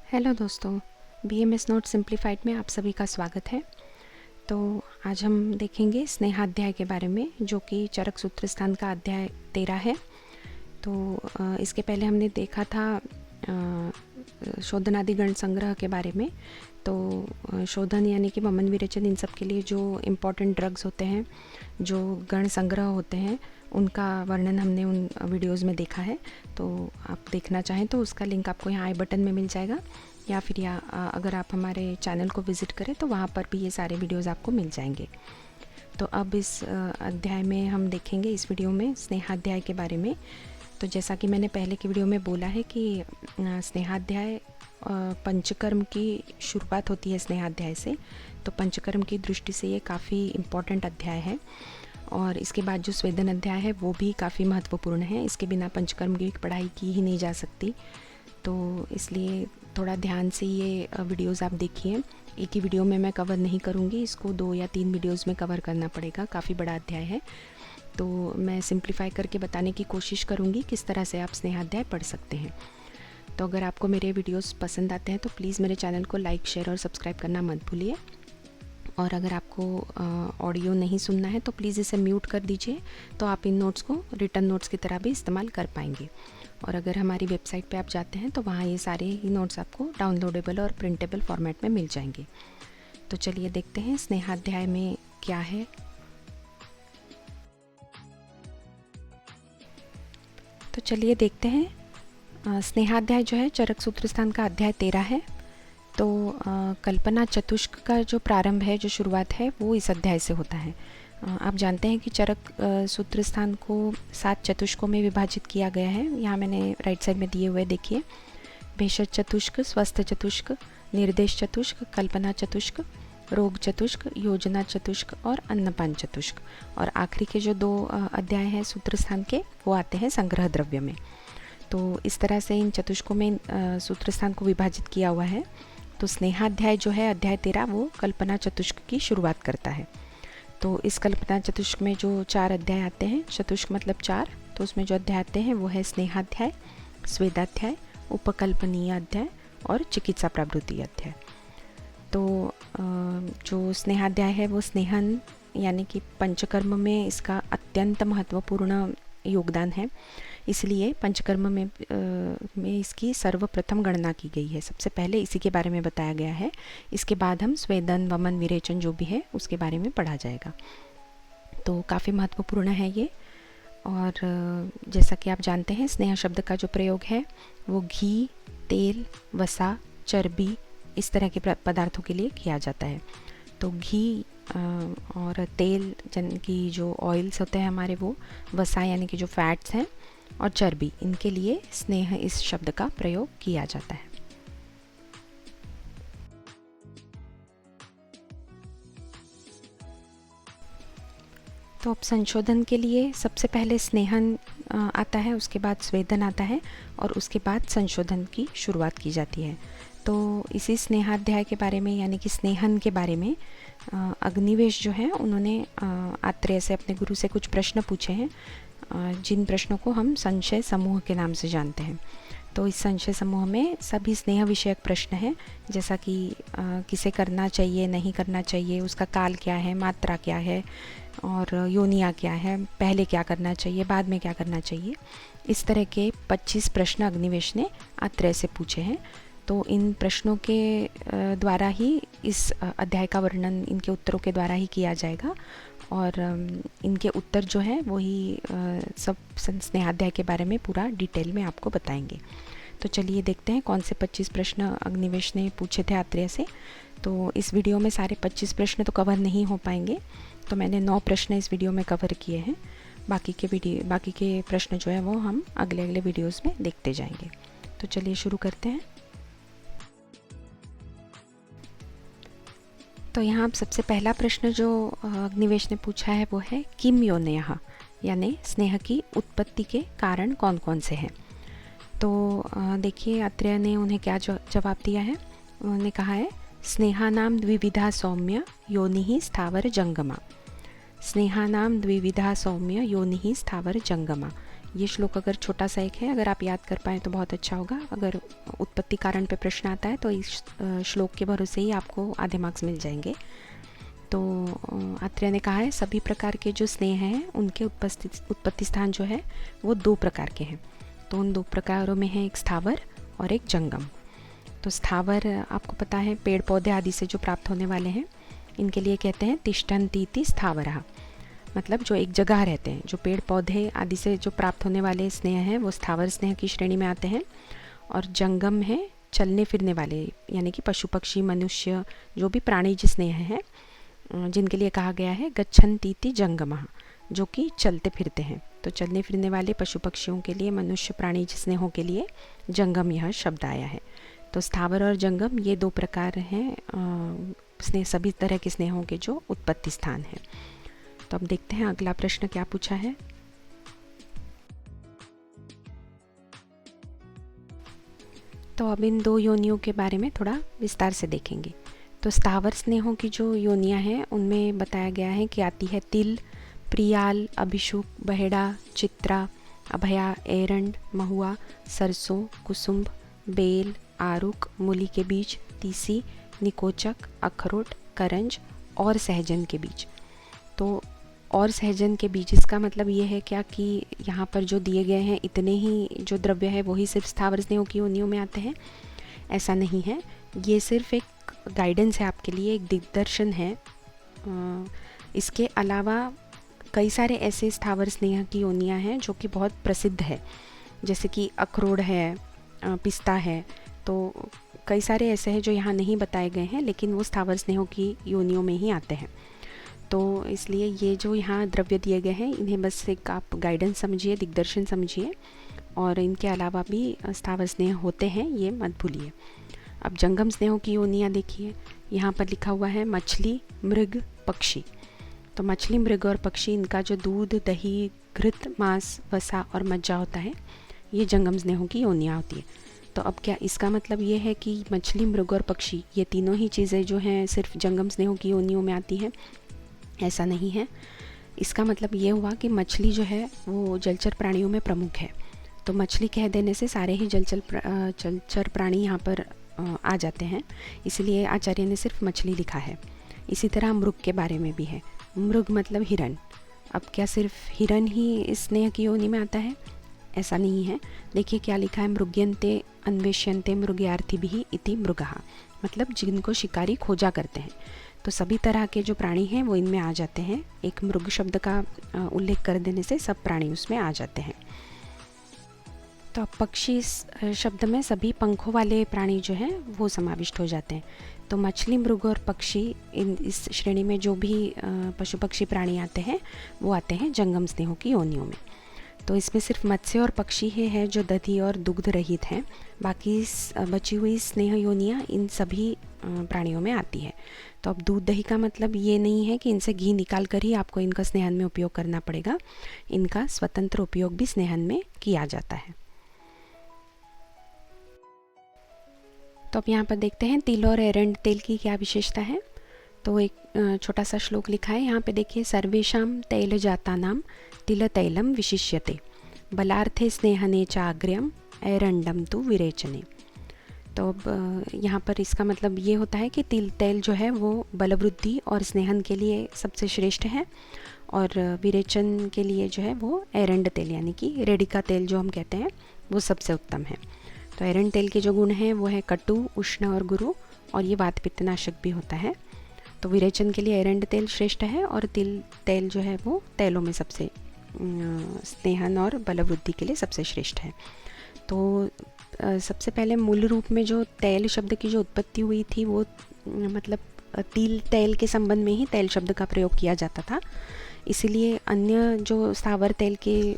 Hello दोस्तों, BMS note simplified में आप सभी का स्वागत है। तो आज हम देखेंगे स्नेहाध्याय के बारे में, जो कि चरक सूत्र स्थान का अध्याय 13 है। तो इसके पहले हमने देखा था शोधनादि गण संग्रह के बारे में। तो शोधन यानी कि वमन विरेचन, इन सब के लिए जो इम्पोर्टेंट ड्रग्स होते हैं, जो गण संग्रह होते हैं, उनका वर्णन हमने उन वीडियोज़ में देखा है। तो आप देखना चाहें तो उसका लिंक आपको यहाँ आई बटन में मिल जाएगा, या फिर अगर आप हमारे चैनल को विज़िट करें तो वहाँ पर भी ये सारे वीडियोज़ आपको मिल जाएंगे। तो अब इस अध्याय में हम देखेंगे, इस वीडियो में स्नेहाध्याय के बारे में। तो जैसा कि मैंने पहले की वीडियो में बोला है कि स्नेहाध्याय पंचकर्म की शुरुआत होती है स्नेहाध्याय से। तो पंचकर्म की दृष्टि से ये काफ़ी इम्पॉर्टेंट अध्याय है, और इसके बाद जो स्वेदन अध्याय है वो भी काफ़ी महत्वपूर्ण है। इसके बिना पंचकर्म की पढ़ाई की ही नहीं जा सकती। तो इसलिए थोड़ा ध्यान से ये वीडियोज़ आप देखिए। एक ही वीडियो में मैं कवर नहीं करूँगी, इसको 2 या 3 वीडियोज़ में कवर करना पड़ेगा, काफ़ी बड़ा अध्याय है। तो मैं सिंप्लीफाई करके बताने की कोशिश करूँगी किस तरह से आप स्नेहाध्याय पढ़ सकते हैं। तो अगर आपको मेरे वीडियोस पसंद आते हैं तो प्लीज़ मेरे चैनल को लाइक, शेयर और सब्सक्राइब करना मत भूलिए। और अगर आपको ऑडियो नहीं सुनना है तो प्लीज़ इसे म्यूट कर दीजिए, तो आप इन नोट्स को रिटर्न नोट्स की तरह भी इस्तेमाल कर पाएंगे। और अगर हमारी वेबसाइट पे आप जाते हैं तो वहाँ ये सारे ही नोट्स आपको डाउनलोडेबल और प्रिंटेबल फॉर्मेट में मिल जाएंगे। तो चलिए देखते हैं स्नेहाध्याय में क्या है। तो चलिए देखते हैं। स्नेहाध्याय जो है चरक सूत्र स्थान का अध्याय 13 है। तो कल्पना चतुष्क का जो प्रारंभ है, जो शुरुआत है, वो इस अध्याय से होता है। आप जानते हैं कि चरक सूत्र स्थान को 7 चतुष्कों में विभाजित किया गया है। यहाँ मैंने राइट साइड में दिए हुए देखिए, भेषज चतुष्क, स्वस्थ चतुष्क, निर्देश चतुष्क, कल्पना चतुष्क, रोग चतुष्क, योजना चतुष्क और अन्नपान चतुष्क। और आखिरी के जो 2 अध्याय हैं सूत्र स्थान के, वो आते हैं संग्रह द्रव्य में। तो इस तरह से इन चतुष्कों में सूत्र स्थान को विभाजित किया हुआ है। तो स्नेहाध्याय जो है अध्याय 13, वो कल्पना चतुष्क की शुरुआत करता है। तो इस कल्पना चतुष्क में जो 4 अध्याय आते हैं, चतुष्क मतलब 4, तो उसमें जो अध्याय आते हैं वो है स्नेहाध्याय, स्वेदाध्याय, उपकल्पनीय अध्याय और चिकित्सा प्रवृत्ति अध्याय। तो जो स्नेहाध्याय है वो स्नेहन यानी कि पंचकर्म में इसका अत्यंत महत्वपूर्ण योगदान है। इसलिए पंचकर्म में इसकी सर्वप्रथम गणना की गई है। सबसे पहले इसी के बारे में बताया गया है। इसके बाद हम स्वेदन, वमन, विरेचन जो भी है उसके बारे में पढ़ा जाएगा। तो काफ़ी महत्वपूर्ण है ये। और जैसा कि आप जानते हैं, स्नेह शब्द का जो प्रयोग है वो घी, तेल, वसा, चर्बी, इस तरह के पदार्थों के लिए किया जाता है। तो घी और तेल जन की जो ऑयल्स होते हैं हमारे, वो वसा यानी कि जो फैट्स हैं, और चर्बी, इनके लिए स्नेह इस शब्द का प्रयोग किया जाता है। तो अब संशोधन के लिए सबसे पहले स्नेहन आता है, उसके बाद स्वेदन आता है, और उसके बाद संशोधन की शुरुआत की जाती है। तो इसी स्नेहाध्याय के बारे में यानी कि स्नेहन के बारे में अग्निवेश जो है, उन्होंने आत्रेय से, अपने गुरु से कुछ प्रश्न पूछे हैं, जिन प्रश्नों को हम संशय समूह के नाम से जानते हैं। तो इस संशय समूह में सभी स्नेह विषयक प्रश्न हैं, जैसा कि किसे करना चाहिए, नहीं करना चाहिए, उसका काल क्या है, मात्रा क्या है, और योनिया क्या है, पहले क्या करना चाहिए, बाद में क्या करना चाहिए। इस तरह के 25 प्रश्न अग्निवेश ने आत्रेय से पूछे हैं। तो इन प्रश्नों के द्वारा ही इस अध्याय का वर्णन इनके उत्तरों के द्वारा ही किया जाएगा, और इनके उत्तर जो है वही सब स्नेहाध्याय के बारे में पूरा डिटेल में आपको बताएंगे। तो चलिए देखते हैं कौन से 25 प्रश्न अग्निवेश ने पूछे थे आत्रेय से। तो इस वीडियो में सारे 25 प्रश्न तो कवर नहीं हो पाएंगे, तो मैंने 9 प्रश्न इस वीडियो में कवर किए हैं। बाकी के प्रश्न जो है वो हम अगले वीडियोज़ में देखते जाएंगे। तो चलिए शुरू करते हैं। तो यहाँ अब सबसे पहला प्रश्न जो अग्निवेश ने पूछा है वो है किम योनयः, यानी स्नेह की उत्पत्ति के कारण कौन कौन से हैं। तो देखिए आत्रेय ने उन्हें क्या जवाब दिया है। उन्होंने कहा है स्नेहानाम द्विविधा सौम्य योनिः स्थावर जंगमा। स्नेहानाम द्विविधा सौम्य योनिः स्थावर जंगमा, ये श्लोक अगर छोटा सा एक है, अगर आप याद कर पाएँ तो बहुत अच्छा होगा। अगर उत्पत्ति कारण पे प्रश्न आता है तो इस श्लोक के भरोसे ही आपको आधे मार्क्स मिल जाएंगे। तो आत्रेय ने कहा है सभी प्रकार के जो स्नेह हैं उनके उत्पत्ति स्थान जो है वो 2 प्रकार के हैं। तो उन 2 प्रकारों में है एक स्थावर और एक जंगम। तो स्थावर आपको पता है पेड़ पौधे आदि से जो प्राप्त होने वाले हैं, इनके लिए कहते हैं तिष्ठन्तीति स्थावरः, मतलब जो एक जगह रहते हैं। जो पेड़ पौधे आदि से जो प्राप्त होने वाले स्नेह हैं वो स्थावर स्नेह की श्रेणी में आते हैं। और जंगम है चलने फिरने वाले, यानी कि पशु पक्षी मनुष्य जो भी प्राणीज स्नेह हैं, जिनके लिए कहा गया है गच्छन्तीति जंगमः, जो कि चलते फिरते हैं। तो चलने फिरने वाले पशु पक्षियों के लिए, मनुष्य प्राणीज स्नेहों के लिए जंगम यह शब्द आया है। तो स्थावर और जंगम ये 2 प्रकार हैं स्नेह, सभी तरह के स्नेहों के जो उत्पत्ति स्थान हैं। तो अब देखते हैं अगला प्रश्न क्या पूछा है। तो अब इन 2 योनियों के बारे में थोड़ा विस्तार से देखेंगे। तो स्थावर स्नेहों की जो योनियां हैं उनमें बताया गया है कि आती है तिल, प्रियाल, अभिषुक, बहेड़ा, चित्रा, अभया, एरंड, महुआ, सरसों, कुसुम्भ, बेल, आरुक, मूली के बीज, तीसी, निकोचक, अखरोट, करंज और सहजन के बीज। तो और सहजन के बीज, इसका मतलब ये है क्या कि यहाँ पर जो दिए गए हैं इतने ही जो द्रव्य है वही सिर्फ स्थावर स्नेहों की योनियों में आते हैं? ऐसा नहीं है, ये सिर्फ एक गाइडेंस है आपके लिए, एक दिग्दर्शन है। इसके अलावा कई सारे ऐसे स्थावर स्नेह की योनियाँ हैं जो कि बहुत प्रसिद्ध है, जैसे कि अखरोट है, पिस्ता है। तो कई सारे ऐसे हैं जो यहाँ नहीं बताए गए हैं, लेकिन वो स्थावर स्नेहों की योनियों में ही आते हैं। तो इसलिए ये जो यहाँ द्रव्य दिए गए हैं इन्हें बस एक आप गाइडेंस समझिए, दिग्दर्शन समझिए, और इनके अलावा भी स्थावर स्नेह होते हैं, ये मत भूलिए। अब जंगम स्नेहों की योनियाँ देखिए, यहाँ पर लिखा हुआ है मछली, मृग, पक्षी। तो मछली, मृग और पक्षी, इनका जो दूध, दही, घृत, मांस, वसा और मज्जा होता है, ये जंगम स्नेहों की योनियाँ होती है। तो अब क्या इसका मतलब ये है कि मछली, मृग और पक्षी ये तीनों ही चीज़ें जो हैं सिर्फ जंगम स्नेहों की योनियों में आती हैं? ऐसा नहीं है। इसका मतलब ये हुआ कि मछली जो है वो जलचर प्राणियों में प्रमुख है। तो मछली कह देने से सारे ही जलचर प्राणी यहाँ पर आ जाते हैं, इसलिए आचार्य ने सिर्फ मछली लिखा है। इसी तरह मृग के बारे में भी है, मृग मतलब हिरण। अब क्या सिर्फ हिरण ही स्नेह की योनि में आता है? ऐसा नहीं है। देखिए क्या लिखा है, मृग्यन्ते अन्वेष्यन्ते मृगयार्थिभिः इति मृगः, मतलब जिनको शिकारी खोजा करते हैं। तो सभी तरह के जो प्राणी हैं वो इनमें आ जाते हैं। एक मृग शब्द का उल्लेख कर देने से सब प्राणी उसमें आ जाते हैं। तो अब पक्षी शब्द में सभी पंखों वाले प्राणी जो हैं वो समाविष्ट हो जाते हैं। तो मछली, मृग और पक्षी, इस श्रेणी में जो भी पशु पक्षी प्राणी आते हैं वो आते हैं जंगम स्नेहों की योनियों में। तो इसमें सिर्फ मत्स्य और पक्षी ही है जो दधि और दुग्ध रहित हैं, बाकी बची हुई स्नेह योनियाँ इन सभी प्राणियों में आती है। तो अब दूध दही का मतलब ये नहीं है कि इनसे घी निकाल कर ही आपको इनका स्नेहन में उपयोग करना पड़ेगा, इनका स्वतंत्र उपयोग भी स्नेहन में किया जाता है। तो अब यहाँ पर देखते हैं तिल और एरंड तेल की क्या विशेषता है। तो एक छोटा सा श्लोक लिखा है यहाँ पे, देखिए, सर्वेषां तैलजातानां तिलतैलं विशिष्यते बलार्थे स्नेहने चाग्र्यम एरंडम तु विरेचने। तो अब यहाँ पर इसका मतलब ये होता है कि तिल तेल जो है वो बलवृद्धि और स्नेहन के लिए सबसे श्रेष्ठ है, और विरेचन के लिए जो है वो एरंड तेल यानी कि रेड़ी का तेल जो हम कहते हैं वो सबसे उत्तम है। तो एरंड तेल के जो गुण हैं वो है कटु, उष्ण और गुरु, और ये वात पित्तनाशक भी होता है। तो विरेचन के लिए एरंड तेल श्रेष्ठ है, और तिल तेल जो है वो तेलों में सबसे स्नेहन और बलवृद्धि के लिए सबसे श्रेष्ठ है। तो सबसे पहले मूल रूप में जो तेल शब्द की जो उत्पत्ति हुई थी वो मतलब तिल तेल के संबंध में ही तेल शब्द का प्रयोग किया जाता था। इसीलिए अन्य जो स्थावर तेल के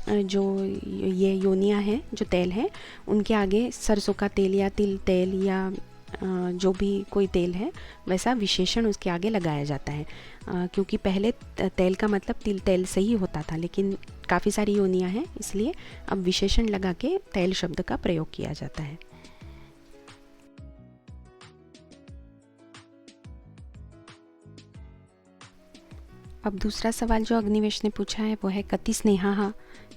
जो ये योनियाँ हैं, जो तेल हैं, उनके आगे सरसों का तेल या तिल तेल या जो भी कोई तेल है वैसा विशेषण उसके आगे लगाया जाता है, क्योंकि पहले तेल का मतलब तिल तेल से ही होता था, लेकिन काफ़ी सारी योनियाँ हैं इसलिए अब विशेषण लगा के तेल शब्द का प्रयोग किया जाता है। अब दूसरा सवाल जो अग्निवेश ने पूछा है वो है कति स्नेहा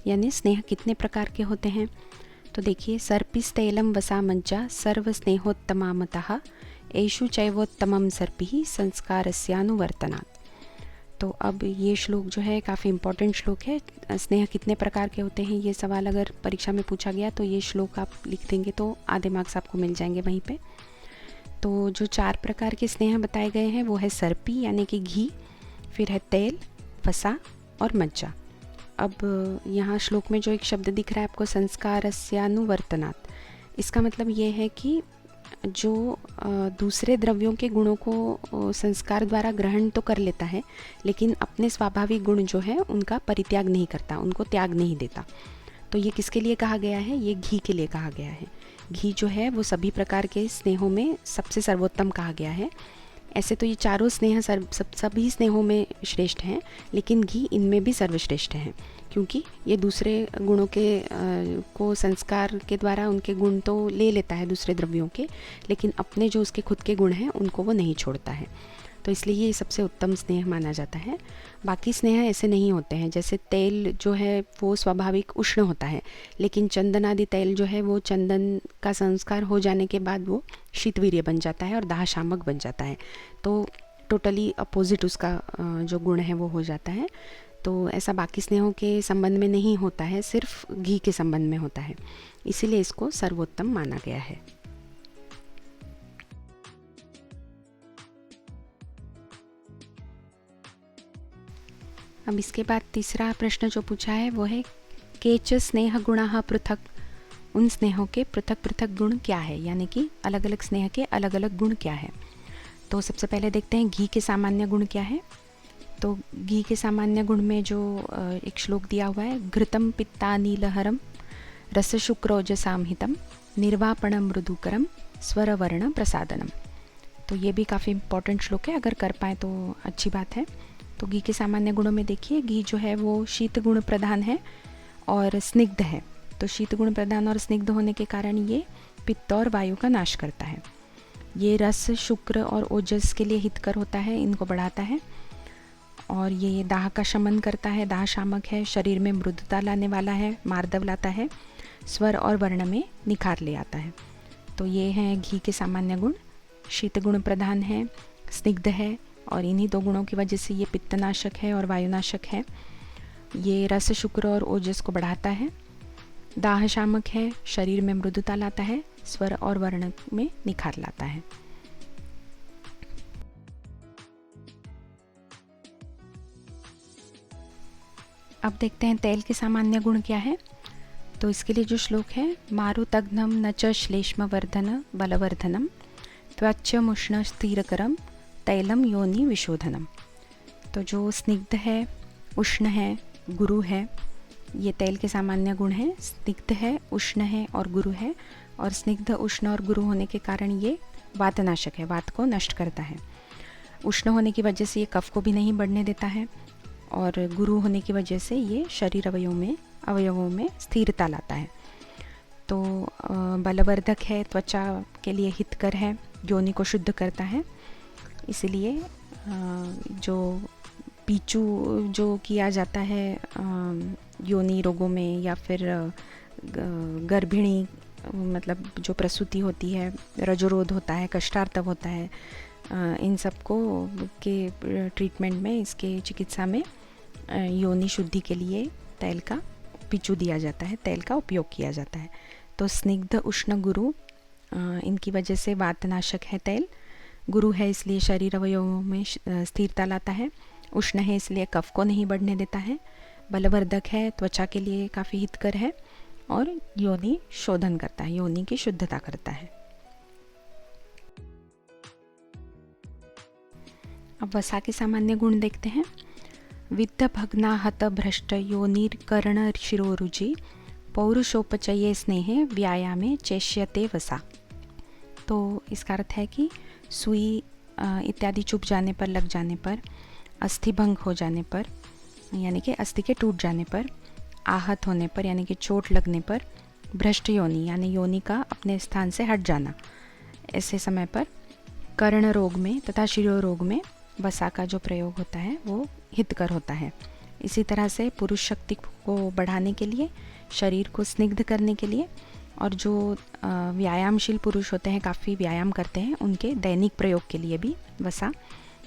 यानी स्नेह कितने प्रकार के होते हैं। तो देखिए, सर्पिस्तैलम वसा मज्जा सर्व स्नेहोत्तमामतः एषु चैवोत्तमम सर्पिः संस्कारस्यानुवर्तनात्। तो अब ये श्लोक जो है काफ़ी इम्पोर्टेंट श्लोक है। स्नेह कितने प्रकार के होते हैं, ये सवाल अगर परीक्षा में पूछा गया तो ये श्लोक आप लिख देंगे तो आधे मार्क्स आपको मिल जाएंगे वहीं पे। तो जो 4 प्रकार के स्नेह बताए गए हैं वो है सर्पी यानी कि घी, फिर है तेल, वसा और मज्जा। अब यहाँ श्लोक में जो एक शब्द दिख रहा है आपको, संस्कारस्यानुवर्तनात्, इसका मतलब ये है कि जो दूसरे द्रव्यों के गुणों को संस्कार द्वारा ग्रहण तो कर लेता है, लेकिन अपने स्वाभाविक गुण जो है उनका परित्याग नहीं करता, उनको त्याग नहीं देता। तो ये किसके लिए कहा गया है, ये घी के लिए कहा गया है। घी जो है वो सभी प्रकार के स्नेहों में सबसे सर्वोत्तम कहा गया है। ऐसे तो ये चारों स्नेह सभी स्नेहों में श्रेष्ठ हैं, लेकिन घी इनमें भी सर्वश्रेष्ठ है, क्योंकि ये दूसरे गुणों के को संस्कार के द्वारा उनके गुण तो ले लेता है दूसरे द्रव्यों के, लेकिन अपने जो उसके खुद के गुण हैं उनको वो नहीं छोड़ता है। तो इसलिए ये सबसे उत्तम स्नेह माना जाता है। बाकी स्नेह ऐसे नहीं होते हैं, जैसे तेल जो है वो स्वाभाविक उष्ण होता है, लेकिन चंदन आदि तेल जो है वो चंदन का संस्कार हो जाने के बाद वो शीतवीर्य बन जाता है और दाहशामक बन जाता है। तो टोटली अपोजिट उसका जो गुण है वो हो जाता है। तो ऐसा बाकी स्नेहों के संबंध में नहीं होता है, सिर्फ घी के संबंध में होता है, इसीलिए इसको सर्वोत्तम माना गया है। अब इसके बाद तीसरा प्रश्न जो पूछा है वो है केच स्नेह गुणाः पृथक, उन स्नेहों के पृथक पृथक गुण क्या है, यानी कि अलग अलग स्नेह के अलग अलग गुण क्या है। तो सबसे पहले देखते हैं घी के सामान्य गुण क्या है। तो घी के सामान्य गुण में जो एक श्लोक दिया हुआ है, घृतम पित्ता नीलहरम रस शुक्रोजसामहितम निर्वापणम मृदुकरम स्वरवर्ण प्रसादनम। तो ये भी काफ़ी इम्पोर्टेंट श्लोक है, अगर कर पाए तो अच्छी बात है। तो घी के सामान्य गुणों में देखिए, घी जो है वो शीत गुण प्रधान है और स्निग्ध है। तो शीत गुण प्रधान और स्निग्ध होने के कारण ये पित्त और वायु का नाश करता है। ये रस, शुक्र और ओजस के लिए हितकर होता है, इनको बढ़ाता है। और ये दाह का शमन करता है, दाह शामक है, शरीर में मृदुता लाने वाला है, मार्दव लाता है, स्वर और वर्ण में निखार ले आता है। तो ये हैं घी के सामान्य गुण। शीत गुण प्रधान है, स्निग्ध है, और इन्हीं 2 गुणों की वजह से ये पित्तनाशक है और वायुनाशक है। ये रस, शुक्र और ओजस को बढ़ाता है, दाह शामक है, शरीर में मृदुता लाता है, स्वर और वर्ण में निखार लाता है। अब देखते हैं तेल के सामान्य गुण क्या है। तो इसके लिए जो श्लोक है, मारुतघ्नम न च श्लेष्मवर्धन बलवर्धनम त्वच्चमुष्ण स्थिरकरम तैलम योनि विशोधनम। तो जो स्निग्ध है, उष्ण है, गुरु है, ये तेल के सामान्य गुण हैं। स्निग्ध है, उष्ण है और गुरु है, और स्निग्ध, उष्ण और गुरु होने के कारण ये वातनाशक है, वात को नष्ट करता है। उष्ण होने की वजह से ये कफ को भी नहीं बढ़ने देता है, और गुरु होने की वजह से ये शरीर अवयवों में स्थिरता लाता है। तो बलवर्धक है, त्वचा के लिए हितकर है, योनि को शुद्ध करता है। इसलिए जो पीचू जो किया जाता है योनि रोगों में, या फिर गर्भिणी मतलब जो प्रसूति होती है, रजोरोध होता है, कष्टार्तव होता है, इन सबको के ट्रीटमेंट में, इसके चिकित्सा में योनि शुद्धि के लिए तेल का पीचू दिया जाता है, तेल का उपयोग किया जाता है। तो स्निग्ध, उष्ण, गुरु, इनकी वजह से वातनाशक है तेल। गुरु है इसलिए शरीर अवयवों में स्थिरता लाता है। उष्ण है इसलिए कफ को नहीं बढ़ने देता है। बलवर्धक है, त्वचा के लिए काफ़ी हितकर है, और योनि शोधन करता है, योनि की शुद्धता करता है। अब वसा के सामान्य गुण देखते हैं। वित्त भग्ना हत भ्रष्ट योनिर्कर्ण शिरोरुचि पौरुषोपचये स्नेहे व्यायामे चेष्यते वसा। तो इसका अर्थ है कि सुई इत्यादि चुभ जाने पर, लग जाने पर, अस्थि भंग हो जाने पर, यानी कि अस्थि के टूट जाने पर, आहत होने पर यानी कि चोट लगने पर, भ्रष्ट योनि यानी योनि का अपने स्थान से हट जाना, ऐसे समय पर कर्ण रोग में तथा शिरो रोग में वसा का जो प्रयोग होता है वो हितकर होता है। इसी तरह से पुरुष शक्ति को बढ़ाने के लिए, शरीर को स्निग्ध करने के लिए, और जो व्यायामशील पुरुष होते हैं, काफ़ी व्यायाम करते हैं, उनके दैनिक प्रयोग के लिए भी वसा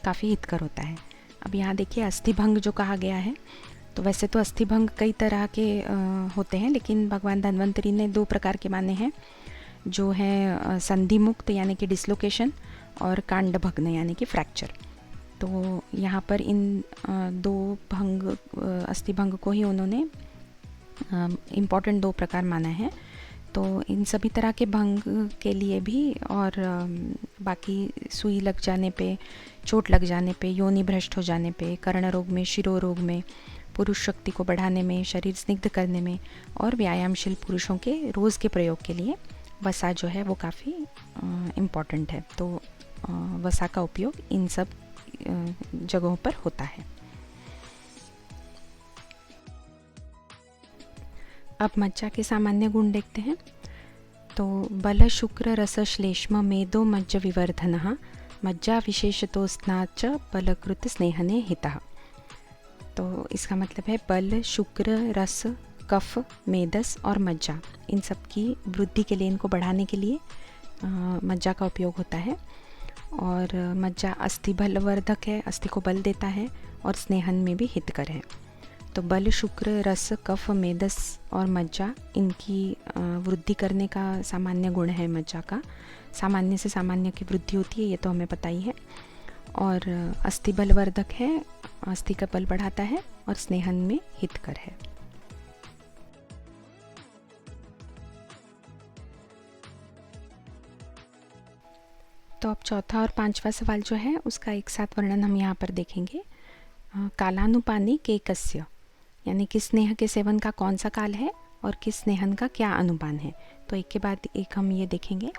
काफ़ी हितकर होता है। अब यहाँ देखिए अस्थिभंग जो कहा गया है, तो वैसे तो अस्थिभंग कई तरह के होते हैं, लेकिन भगवान धन्वंतरी ने 2 प्रकार के माने हैं, जो है संधि मुक्त यानी कि डिसलोकेशन, और कांड भग्न यानी कि फ्रैक्चर। तो यहाँ पर इन 2 भंग, अस्थिभंग को ही उन्होंने इम्पॉर्टेंट 2 प्रकार माना है। तो इन सभी तरह के भंग के लिए भी, और बाकी सुई लग जाने पे, चोट लग जाने पे, योनि भ्रष्ट हो जाने पे, कर्ण रोग में, शिरो रोग में, पुरुष शक्ति को बढ़ाने में, शरीर स्निग्ध करने में, और व्यायामशील पुरुषों के रोज़ के प्रयोग के लिए वसा जो है वो काफ़ी इम्पॉर्टेंट है। तो वसा का उपयोग इन सब जगहों पर होता है। अब मज्जा के सामान्य गुण देखते हैं। तो बल शुक्र रस श्लेष्म मेदो मज्ज विवर्धनः मज्जा विशेषतोस्नाच बलकृत स्नेहने हितः। तो इसका मतलब है बल, शुक्र, रस, कफ, मेदस और मज्जा, इन सब की वृद्धि के लिए, इनको बढ़ाने के लिए मज्जा का उपयोग होता है। और मज्जा अस्थि बलवर्धक है, अस्थि को बल देता है, और स्नेहन में भी हितकर है। तो बल, शुक्र, रस, कफ, मेदस और मज्जा, इनकी वृद्धि करने का सामान्य गुण है मज्जा का। सामान्य से सामान्य की वृद्धि होती है, ये तो हमें पता ही है। और अस्थि बलवर्धक है, अस्थि का बल बढ़ाता है, और स्नेहन में हितकर है। तो अब चौथा और 5वां सवाल जो है उसका एक साथ वर्णन हम यहाँ पर देखेंगे। कालानुपानी के कस्य, यानी किस स्नेह के सेवन का कौन सा काल है और किस स्नेहन का क्या अनुपान है। तो एक के बाद एक हम ये देखेंगे।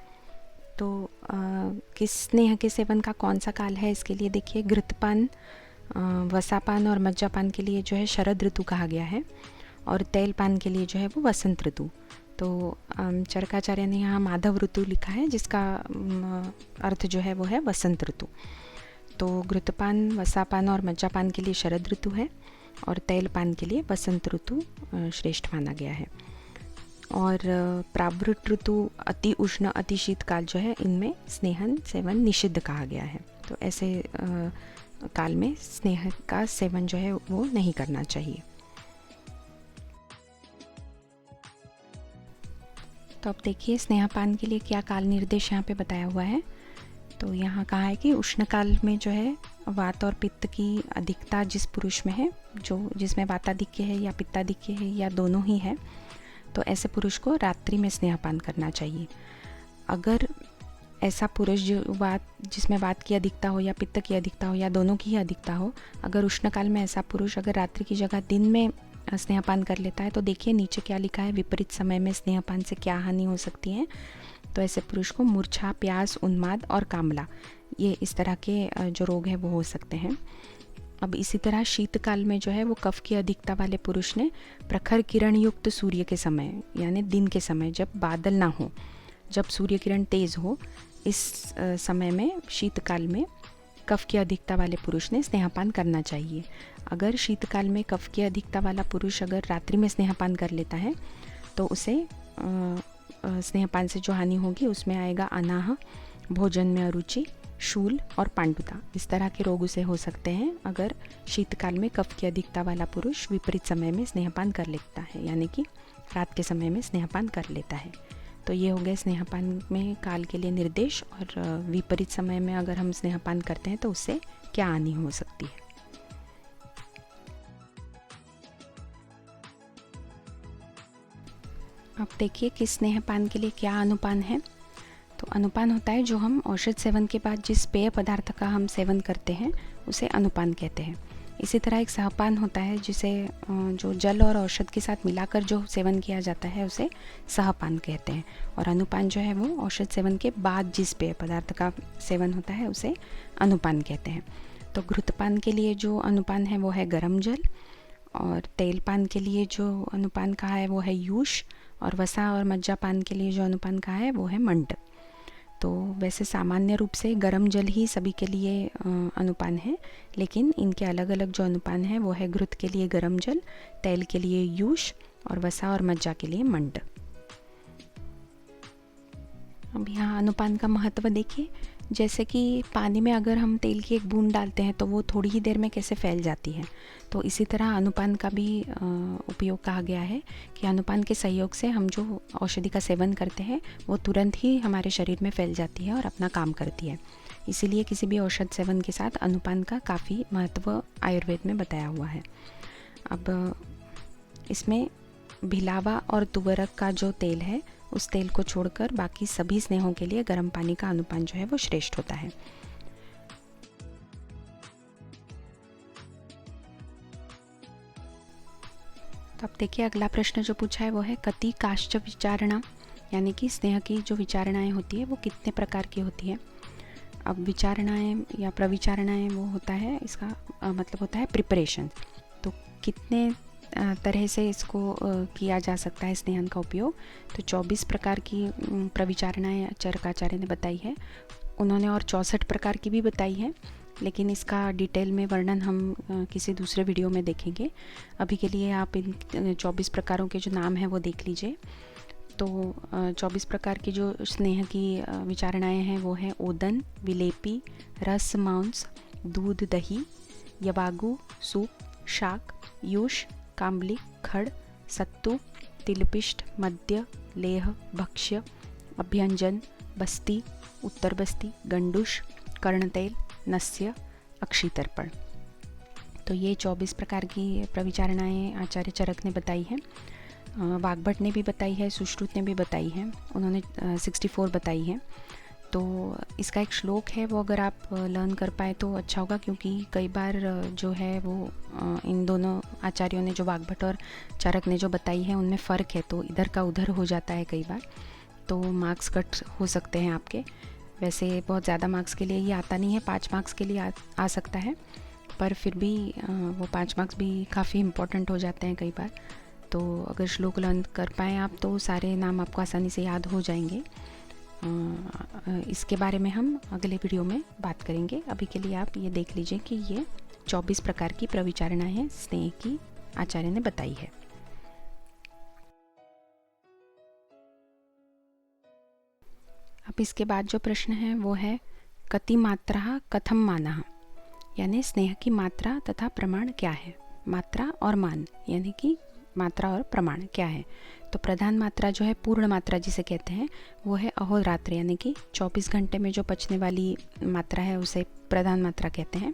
तो किस स्नेह के सेवन का कौन सा काल है, इसके लिए देखिए घृतपान, वसापान और मज्जापान के लिए जो है शरद ऋतु कहा गया है, और तेलपान के लिए जो है वो वसंत ऋतु। तो चरकाचार्य ने यहाँ माधव ऋतु लिखा है, जिसका अर्थ जो है वो है वसंत ऋतु। तो घृतपान, वसापान और मज्जापान के लिए शरद ऋतु है, और तेलपान के लिए वसंत ऋतु श्रेष्ठ माना गया है। और प्रावृत ऋतु, अति उष्ण, अति शीतकाल जो है, इनमें स्नेहन सेवन निषिद्ध कहा गया है। तो ऐसे काल में स्नेह का सेवन जो है वो नहीं करना चाहिए। तो अब देखिए स्नेहपान के लिए क्या काल निर्देश यहाँ पे बताया हुआ है। तो यहाँ कहा है कि उष्ण काल में जो है वात और पित्त की अधिकता जिस पुरुष में है, जो जिसमें वाताधिक्य है या पित्ताधिक्य है या दोनों ही है, तो ऐसे पुरुष को रात्रि में स्नेहपान करना चाहिए। अगर ऐसा पुरुष जिसमें वात की अधिकता हो या पित्त की अधिकता हो या दोनों की ही अधिकता हो, अगर उष्ण काल में ऐसा पुरुष अगर रात्रि की जगह दिन में स्नेहपान कर लेता है, तो देखिए नीचे क्या लिखा है, विपरीत समय में स्नेहपान से क्या हानि हो सकती है। तो ऐसे पुरुष को मूर्छा, प्यास, उन्माद और कामला, ये इस तरह के जो रोग है वो हो सकते हैं। अब इसी तरह शीतकाल में जो है वो कफ की अधिकता वाले पुरुष ने प्रखर किरण युक्त सूर्य के समय, यानी दिन के समय, जब बादल ना हो, जब सूर्य किरण तेज़ हो, इस समय में शीतकाल में कफ की अधिकता वाले पुरुष ने स्नेहपान करना चाहिए। अगर शीतकाल में कफ की अधिकता वाला पुरुष अगर रात्रि में स्नेहपान कर लेता है, तो उसे स्नेहपान से जो हानि होगी उसमें आएगा अनाह, भोजन में अरुचि, शूल और पांडुता। इस तरह के रोग उसे हो सकते हैं अगर शीतकाल में कफ की अधिकता वाला पुरुष विपरीत समय में स्नेहपान कर लेता है, यानी कि रात के समय में स्नेहपान कर लेता है। तो ये हो गए स्नेहपान में काल के लिए निर्देश, और विपरीत समय में अगर हम स्नेहपान करते हैं तो उससे क्या हानि हो सकती है। अब देखिए कि स्नेहपान के लिए क्या अनुपान है। तो अनुपान होता है जो हम औषध सेवन के बाद जिस पेय पदार्थ का हम सेवन करते हैं उसे अनुपान कहते हैं। इसी तरह एक सहपान होता है जिसे जो जल और औषध के साथ मिलाकर जो सेवन किया जाता है उसे सहपान कहते हैं। और अनुपान जो है वो औषध सेवन के बाद जिस पेय पदार्थ का सेवन होता है उसे अनुपान कहते हैं। तो घृतपान के लिए जो अनुपान है वो है गर्म जल, और तेलपान के लिए जो अनुपान कहा है वो है यूष, और वसा और मज्जापान के लिए जो अनुपान कहा है वो है मंड। तो वैसे सामान्य रूप से गर्म जल ही सभी के लिए अनुपान है, लेकिन इनके अलग अलग जो अनुपान है वो है घृत के लिए गर्म जल, तेल के लिए यूष और वसा और मज्जा के लिए मंड। अब यहाँ अनुपान का महत्व देखिए, जैसे कि पानी में अगर हम तेल की एक बूंद डालते हैं तो वो थोड़ी ही देर में कैसे फैल जाती है, तो इसी तरह अनुपान का भी उपयोग कहा गया है कि अनुपान के सहयोग से हम जो औषधि का सेवन करते हैं वो तुरंत ही हमारे शरीर में फैल जाती है और अपना काम करती है। इसीलिए किसी भी औषध सेवन के साथ अनुपान का काफ़ी महत्व आयुर्वेद में बताया हुआ है। अब इसमें भिलावा और तुवरक का जो तेल है उस तेल को छोड़कर बाकी सभी स्नेहों के लिए गर्म पानी का अनुपान जो है वो श्रेष्ठ होता है। तो अब देखिए अगला प्रश्न जो पूछा है वो है कति काश्च विचारणा, यानी कि स्नेह की जो विचारणाएं होती है वो कितने प्रकार की होती है। अब विचारणाएं या प्रविचारणाएं वो होता है, इसका मतलब होता है प्रिपरेशन। तो कितने तरह से इसको किया जा सकता है स्नेहन का उपयोग, तो 24 प्रकार की प्रविचारणाएं चरकाचार्य ने बताई है। उन्होंने और 64 प्रकार की भी बताई है, लेकिन इसका डिटेल में वर्णन हम किसी दूसरे वीडियो में देखेंगे। अभी के लिए आप इन 24 प्रकारों के जो नाम हैं वो देख लीजिए। तो 24 प्रकार की जो स्नेह की विचारणाएं हैं वो हैं ओदन, विलेपी, रस मांस, दूध दही, यवागु, सूप, शाक, यूष, काम्बली, खड़, सत्तू, तिलपिष्ट, मद्य, लेह, भक्ष्य, अभ्यंजन, बस्ती, उत्तर बस्ती, गंडूश, कर्णतेल, नस्य, अक्षितर्पण। तो ये 24 प्रकार की प्रविचारणाएं आचार्य चरक ने बताई है। वाग्भट ने भी बताई है, सुश्रुत ने भी बताई है, उन्होंने 64 बताई है। तो इसका एक श्लोक है, वो अगर आप लर्न कर पाए तो अच्छा होगा, क्योंकि कई बार जो है वो इन दोनों आचार्यों ने, जो वाग्भट और चरक ने जो बताई है, उनमें फ़र्क है, तो इधर का उधर हो जाता है कई बार, तो मार्क्स कट हो सकते हैं आपके। वैसे बहुत ज़्यादा मार्क्स के लिए ये आता नहीं है, 5 मार्क्स के लिए आ सकता है, पर फिर भी वो 5 मार्क्स भी काफ़ी इम्पोर्टेंट हो जाते हैं कई बार। तो अगर श्लोक लर्न कर पाएँ आप तो सारे नाम आपको आसानी से याद हो जाएंगे। इसके बारे में हम अगले वीडियो में बात करेंगे। अभी के लिए आप ये देख लीजिए कि ये 24 प्रकार की प्रविचारणाएं स्नेह की आचार्य ने बताई है। अब इसके बाद जो प्रश्न है वो है कति मात्रा कथम मानः, यानी स्नेह की मात्रा तथा प्रमाण क्या है। मात्रा और मान यानी कि मात्रा और प्रमाण क्या है। तो प्रधान मात्रा जो है, पूर्ण मात्रा जिसे कहते हैं, वो है अहोरात्र, यानी कि 24 घंटे में जो पचने वाली मात्रा है उसे प्रधान मात्रा कहते हैं।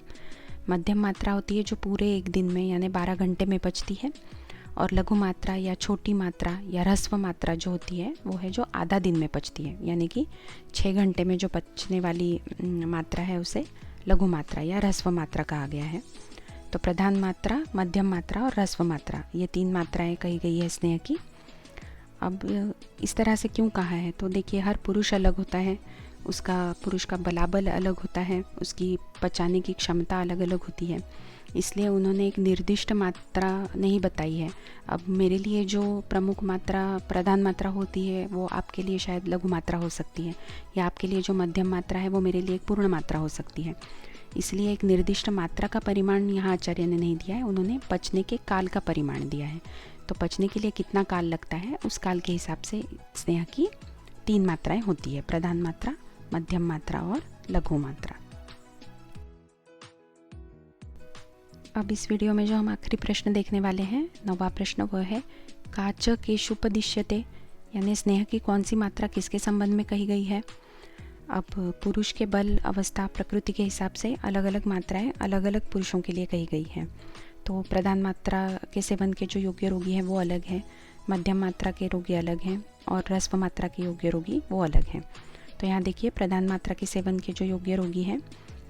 मध्यम मात्रा होती है जो पूरे एक दिन में यानी 12 घंटे में पचती है। और लघु मात्रा या छोटी मात्रा या ह्रस्व मात्रा जो होती है वो है जो आधा दिन में पचती है, यानी कि 6 घंटे में जो पचने वाली मात्रा है उसे लघु मात्रा या ह्रस्व मात्रा कहा गया है। तो प्रधान मात्रा, मध्यम मात्रा और ह्रस्व मात्रा, ये 3 मात्राएं कही गई है स्नेह की। अब इस तरह से क्यों कहा है, तो देखिए हर पुरुष अलग होता है, पुरुष का बलाबल अलग होता है, उसकी पचाने की क्षमता अलग अलग होती है, इसलिए उन्होंने एक निर्दिष्ट मात्रा नहीं बताई है। अब मेरे लिए जो प्रमुख मात्रा प्रधान मात्रा होती है वो आपके लिए शायद लघु मात्रा हो सकती है, या आपके लिए जो मध्यम मात्रा है वो मेरे लिए एक पूर्ण मात्रा हो सकती है। इसलिए एक निर्दिष्ट मात्रा का परिमाण यहाँ आचार्य ने नहीं दिया है, उन्होंने पचने के काल का परिमाण दिया है। तो पचने के लिए कितना काल लगता है उस काल के हिसाब से स्नेह की 3 मात्राएं होती है, प्रधान मात्रा, मध्यम मात्रा और लघु मात्रा। अब इस वीडियो में जो हम आखिरी प्रश्न देखने वाले हैं, 9वां प्रश्न, वो है काच केषुपदिश्यते, यानी स्नेह की कौन सी मात्रा किसके संबंध में कही गई है। अब पुरुष के बल, अवस्था, प्रकृति के हिसाब से अलग अलग मात्राएं अलग अलग पुरुषों के लिए कही गई हैं। तो प्रधान मात्रा के सेवन के जो योग्य रोगी हैं वो अलग हैं, मध्यम मात्रा के रोगी अलग हैं, और ह्रस्व मात्रा के योग्य रोगी वो अलग हैं। तो यहाँ देखिए प्रधान मात्रा के सेवन के जो योग्य रोगी हैं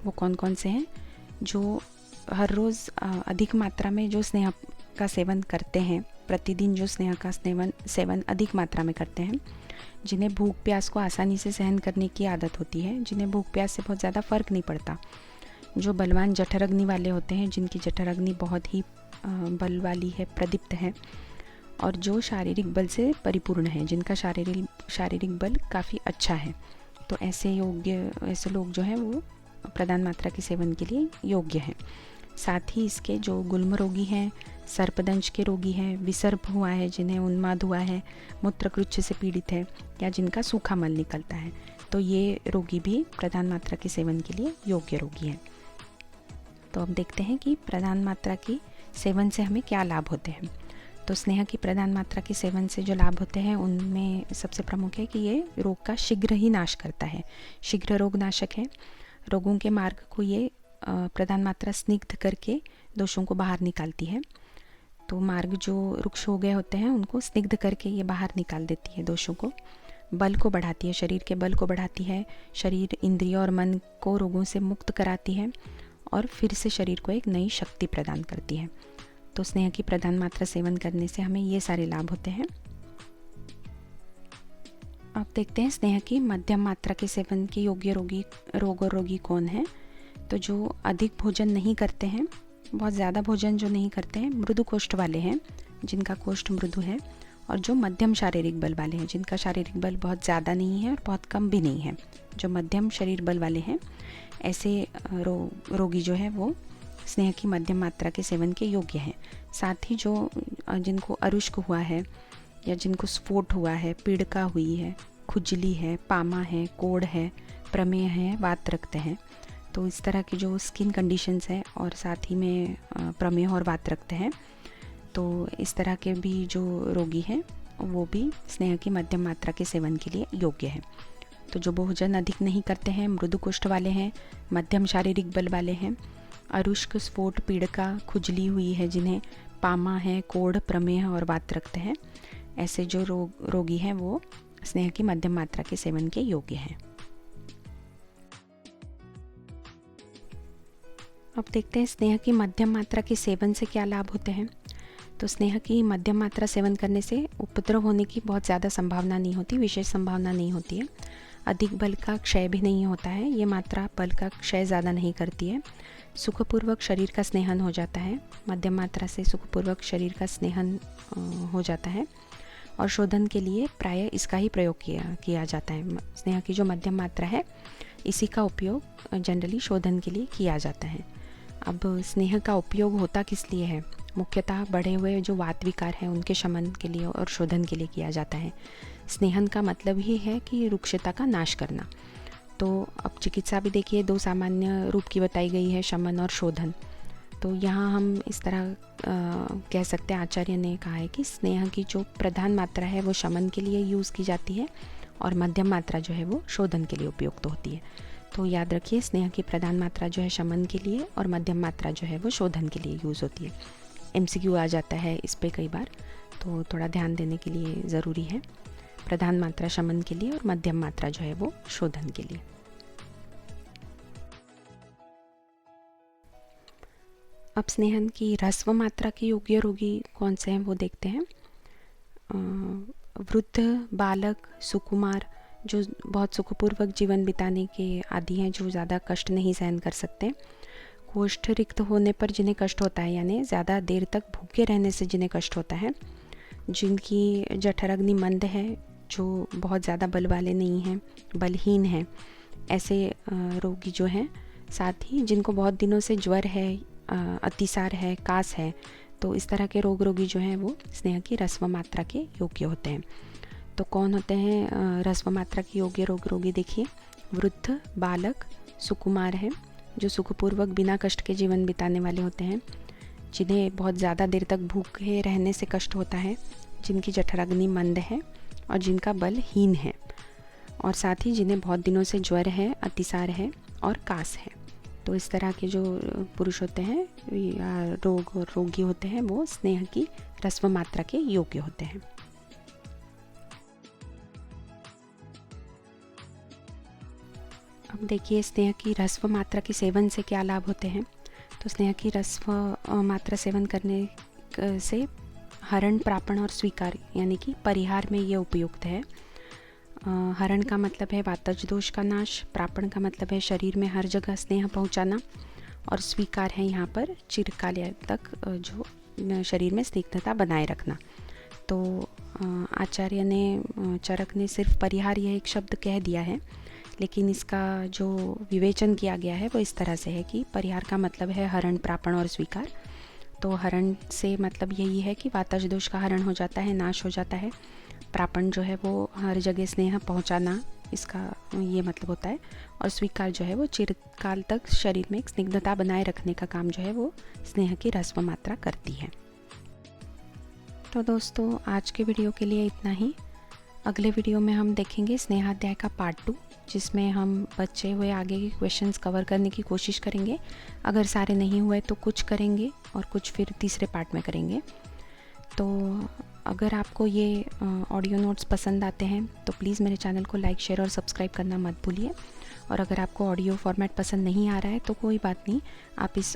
वो कौन कौन से हैं। जो हर रोज़ अधिक मात्रा में जो स्नेह का सेवन करते हैं, प्रतिदिन जो स्नेह का सेवन अधिक मात्रा में करते हैं, जिन्हें भूख प्यास को आसानी से सहन करने की आदत होती है, जिन्हें भूख प्यास से बहुत ज़्यादा फ़र्क नहीं पड़ता, जो बलवान जठराग्नि वाले होते हैं, जिनकी जठराग्नि बहुत ही बल वाली है, प्रदीप्त है, और जो शारीरिक बल से परिपूर्ण है, जिनका शारीरिक बल काफ़ी अच्छा है, तो ऐसे लोग जो हैं वो प्रधान मात्रा के सेवन के लिए योग्य हैं। साथ ही इसके जो गुल्म रोगी हैं, सर्पदंश के रोगी हैं, विसर्प हुआ है, जिन्हें उन्माद हुआ है, मूत्रकृच्छ से पीड़ित है, या जिनका सूखा मल निकलता है, तो ये रोगी भी प्रधान मात्रा के सेवन के लिए योग्य रोगी हैं। तो अब देखते हैं कि प्रधान मात्रा की सेवन से हमें क्या लाभ होते हैं। तो स्नेह की प्रधान मात्रा के सेवन से जो लाभ होते हैं उनमें सबसे प्रमुख है कि ये रोग का शीघ्र ही नाश करता है, शीघ्र रोग नाशक है। रोगों के मार्ग को ये प्रधान मात्रा स्निग्ध करके दोषों को बाहर निकालती है। तो मार्ग जो रुक्ष हो गए होते हैं उनको स्निग्ध करके ये बाहर निकाल देती है दोषों को। बल को बढ़ाती है, शरीर के बल को बढ़ाती है, शरीर, इंद्रिय और मन को रोगों से मुक्त कराती है और फिर से शरीर को एक नई शक्ति प्रदान करती है। तो स्नेह की प्रधान मात्रा सेवन करने से हमें ये सारे लाभ होते हैं। अब देखते हैं स्नेह की मध्यम मात्रा के सेवन के योग्य रोग और रोगी कौन है। तो जो अधिक भोजन नहीं करते हैं, बहुत ज़्यादा भोजन जो नहीं करते हैं, मृदु कोष्ठ वाले हैं, जिनका कोष्ठ मृदु है, और जो मध्यम शारीरिक बल वाले हैं, जिनका शारीरिक बल बहुत ज़्यादा नहीं है और बहुत कम भी नहीं है, जो मध्यम शरीर बल वाले हैं, ऐसे रोगी जो है वो स्नेह की मध्यम मात्रा के सेवन के योग्य हैं। साथ ही जो जिनको अरुष्क हुआ है या जिनको स्फोट हुआ है, पीड़िका हुई है, खुजली है, पामा है, कोढ़ है, प्रमेह है, वात रक्त है, तो इस तरह की जो स्किन कंडीशंस है और साथ ही में प्रमेह और वात रक्त है, तो इस तरह के भी जो रोगी हैं वो भी स्नेह की मध्यम मात्रा के सेवन के लिए योग्य है। तो जो भोजन अधिक नहीं करते हैं, मृदु कुष्ठ वाले हैं, मध्यम शारीरिक बल वाले हैं, अरुष्क, स्फोट, पीड़िका, खुजली हुई है जिन्हें, पामा है, कोढ़, प्रमेह और वात रक्त है, ऐसे जो रोगी हैं वो स्नेह की मध्यम मात्रा के सेवन के योग्य हैं। अब देखते हैं स्नेह की मध्यम मात्रा के सेवन से क्या लाभ होते हैं। तो स्नेह की मध्यम मात्रा सेवन करने से उपद्रव होने की बहुत ज़्यादा संभावना नहीं होती, विशेष संभावना नहीं होती है। अधिक बल का क्षय भी नहीं होता है, ये मात्रा बल का क्षय ज़्यादा नहीं करती है। सुखपूर्वक शरीर का स्नेहन हो जाता है, मध्यम मात्रा से सुखपूर्वक शरीर का स्नेहन हो जाता है, और शोधन के लिए प्रायः इसका ही प्रयोग किया जाता है। स्नेह की जो मध्यम मात्रा है इसी का उपयोग जनरली शोधन के लिए किया जाता है। अब स्नेह का उपयोग होता किस लिए है? मुख्यतः बढ़े हुए जो वात विकार हैं उनके शमन के लिए और शोधन के लिए किया जाता है। स्नेहन का मतलब ही है कि रुक्षता का नाश करना। तो अब चिकित्सा भी देखिए, दो सामान्य रूप की बताई गई है, शमन और शोधन। तो यहाँ हम इस तरह कह सकते हैं, आचार्य ने कहा है कि स्नेह की जो प्रधान मात्रा है वो शमन के लिए यूज़ की जाती है और मध्यम मात्रा जो है वो शोधन के लिए उपयुक्त होती है। तो याद रखिए, स्नेह की प्रधान मात्रा जो है शमन के लिए और मध्यम मात्रा जो है वो शोधन के लिए यूज़ होती है। MCQ आ जाता है इस पे कई बार, तो थोड़ा ध्यान देने के लिए ज़रूरी है। प्रधान मात्रा शमन के लिए और मध्यम मात्रा जो है वो शोधन के लिए। अब स्नेहन की ह्रस्व मात्रा के योग्य रोगी कौन से हैं वो देखते हैं। वृद्ध, बालक, सुकुमार, जो बहुत सुखपूर्वक जीवन बिताने के आदी हैं, जो ज़्यादा कष्ट नहीं सहन कर सकते। कोष्ठ रिक्त होने पर जिन्हें कष्ट होता है, यानी ज़्यादा देर तक भूखे रहने से जिन्हें कष्ट होता है। जिनकी जठराग्नि मंद है, जो बहुत ज़्यादा बल वाले नहीं हैं, बलहीन हैं, ऐसे रोगी जो हैं। साथ ही जिनको बहुत दिनों से ज्वर है, अतिसार है, कास है, तो इस तरह के रोगी जो हैं वो स्नेह की ह्रस्व मात्रा के योग्य होते हैं। तो कौन होते हैं ह्रस्व मात्रा के योग्य रोगी? देखिए, वृद्ध, बालक, सुकुमार है, जो सुखपूर्वक बिना कष्ट के जीवन बिताने वाले होते हैं, जिन्हें बहुत ज़्यादा देर तक भूखे रहने से कष्ट होता है, जिनकी जठराग्नि मंद है और जिनका बल हीन है, और साथ ही जिन्हें बहुत दिनों से ज्वर है, अतिसार है और कास है। तो इस तरह के जो पुरुष होते हैं या रोगी होते हैं वो स्नेह की ह्रस्व मात्रा के योग्य होते हैं। अब देखिए, स्नेह की ह्रस्व मात्रा के सेवन से क्या लाभ होते हैं। तो स्नेह की ह्रस्व मात्रा सेवन करने से हरण, प्रापण और स्वीकार यानी कि परिहार में ये उपयुक्त है। हरण का मतलब है वातज दोष का नाश, प्रापण का मतलब है शरीर में हर जगह स्नेह पहुंचाना, और स्वीकार है यहाँ पर चिरकाल तक जो शरीर में स्निग्धता बनाए रखना। तो आचार्य ने, चरक ने सिर्फ परिहार यह एक शब्द कह दिया है, लेकिन इसका जो विवेचन किया गया है वो इस तरह से है कि परिहार का मतलब है हरण, प्रापण और स्वीकार। तो हरण से मतलब यही है कि वाताज दोष का हरण हो जाता है, नाश हो जाता है। प्रापण जो है वो हर जगह स्नेह पहुंचाना, इसका ये मतलब होता है। और स्वीकार जो है वो चिरकाल तक शरीर में एक स्निग्धता बनाए रखने का काम जो है वो स्नेह की ह्रस्व मात्रा करती है। तो दोस्तों आज के वीडियो के लिए इतना ही। अगले वीडियो में हम देखेंगे स्नेहाध्याय का पार्ट 2, जिसमें हम बचे हुए आगे के क्वेश्चंस कवर करने की कोशिश करेंगे। अगर सारे नहीं हुए तो कुछ करेंगे और कुछ फिर तीसरे पार्ट में करेंगे। तो अगर आपको ये ऑडियो नोट्स पसंद आते हैं तो प्लीज़ मेरे चैनल को लाइक, शेयर और सब्सक्राइब करना मत भूलिए। और अगर आपको ऑडियो फॉर्मेट पसंद नहीं आ रहा है तो कोई बात नहीं, आप इस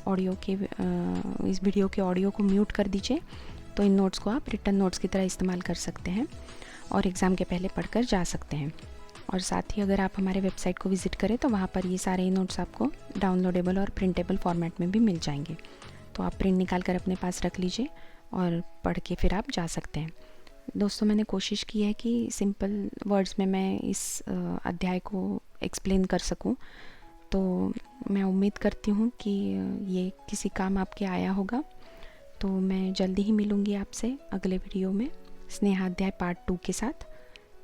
वीडियो के ऑडियो को म्यूट कर दीजिए। तो इन नोट्स को आप रिटर्न नोट्स की तरह इस्तेमाल कर सकते हैं और एग्ज़ाम के पहले पढ़कर जा सकते हैं। और साथ ही अगर आप हमारे वेबसाइट को विज़िट करें तो वहाँ पर ये सारे नोट्स आपको डाउनलोडेबल और प्रिंटेबल फॉर्मेट में भी मिल जाएंगे। तो आप प्रिंट निकाल कर अपने पास रख लीजिए और पढ़ के फिर आप जा सकते हैं। दोस्तों मैंने कोशिश की है कि सिंपल वर्ड्स में मैं इस अध्याय को एक्सप्लेन कर सकूं। तो मैं उम्मीद करती हूँ कि ये किसी काम आपके आया होगा। तो मैं जल्दी ही मिलूँगी आपसे अगले वीडियो में स्नेहाध्याय पार्ट 2 के साथ।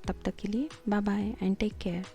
तब तक के लिए bye bye and take care.